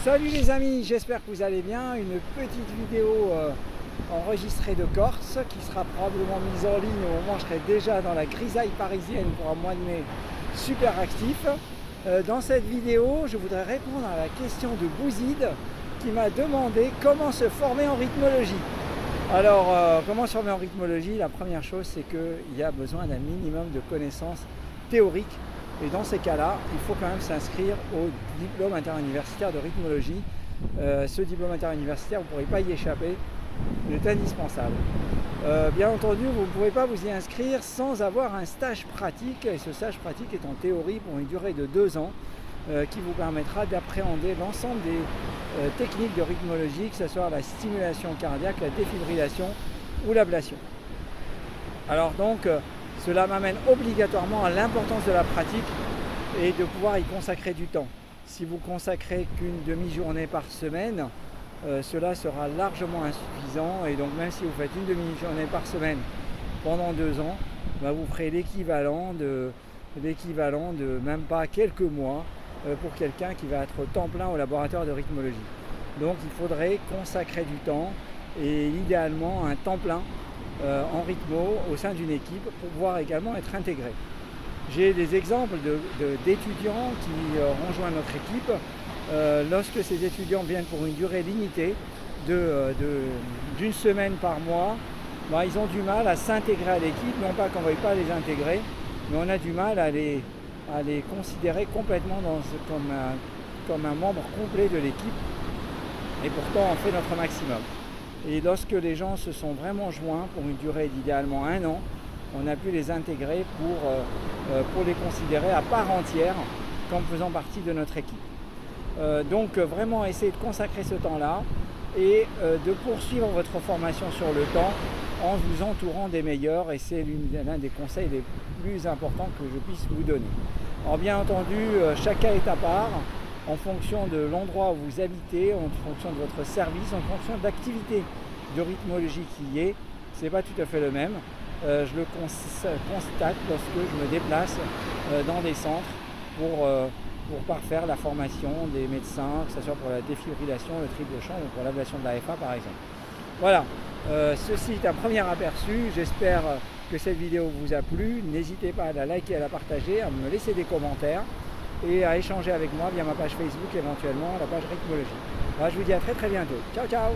Salut les amis, j'espère que vous allez bien. Une petite vidéo enregistrée de Corse qui sera probablement mise en ligne au moment où je serai déjà dans la grisaille parisienne pour un mois de mai super actif. Dans cette vidéo, je voudrais répondre à la question de Bouzid qui m'a demandé comment se former en rythmologie. Alors, comment se former en rythmologie? La première chose, c'est qu'il y a besoin d'un minimum de connaissances théoriques. Et dans ces cas-là, il faut quand même s'inscrire au diplôme interuniversitaire de rythmologie. Ce diplôme interuniversitaire, vous ne pourrez pas y échapper, il est indispensable. Bien entendu, vous ne pouvez pas vous y inscrire sans avoir un stage pratique. Et ce stage pratique est en théorie pour une durée de 2 ans qui vous permettra d'appréhender l'ensemble des techniques de rythmologie, que ce soit la stimulation cardiaque, la défibrillation ou l'ablation. Alors donc, cela m'amène obligatoirement à l'importance de la pratique et de pouvoir y consacrer du temps. Si vous consacrez qu'une demi-journée par semaine, cela sera largement insuffisant, et donc même si vous faites une demi-journée par semaine pendant 2 ans, vous ferez l'équivalent de même pas quelques mois pour quelqu'un qui va être temps plein au laboratoire de rythmologie. Donc il faudrait consacrer du temps et idéalement un temps plein en rythmo au sein d'une équipe pour pouvoir également être intégré. J'ai des exemples d'étudiants qui rejoignent notre équipe. Lorsque ces étudiants viennent pour une durée limitée d'une semaine par mois, ils ont du mal à s'intégrer à l'équipe, non pas qu'on ne veuille pas les intégrer, mais on a du mal à les considérer complètement comme un membre complet de l'équipe, et pourtant on fait notre maximum. Et lorsque les gens se sont vraiment joints pour une durée d'idéalement 1 an, on a pu les intégrer pour les considérer à part entière comme faisant partie de notre équipe. Donc vraiment essayer de consacrer ce temps-là et de poursuivre votre formation sur le temps en vous entourant des meilleurs, et c'est l'un des conseils les plus importants que je puisse vous donner. Alors bien entendu, chaque cas est à part, en fonction de l'endroit où vous habitez, en fonction de votre service, en fonction de l'activité de rythmologie qui y est, ce n'est pas tout à fait le même. Je le constate lorsque je me déplace dans des centres pour parfaire la formation des médecins, que ce soit pour la défibrillation, le triple champ ou pour l'ablation de l'AFA par exemple. Voilà, ceci est un premier aperçu. J'espère que cette vidéo vous a plu. N'hésitez pas à la liker, à la partager, à me laisser des commentaires et à échanger avec moi via ma page Facebook, éventuellement la page rythmologie. Voilà, je vous dis à très bientôt. Ciao ciao.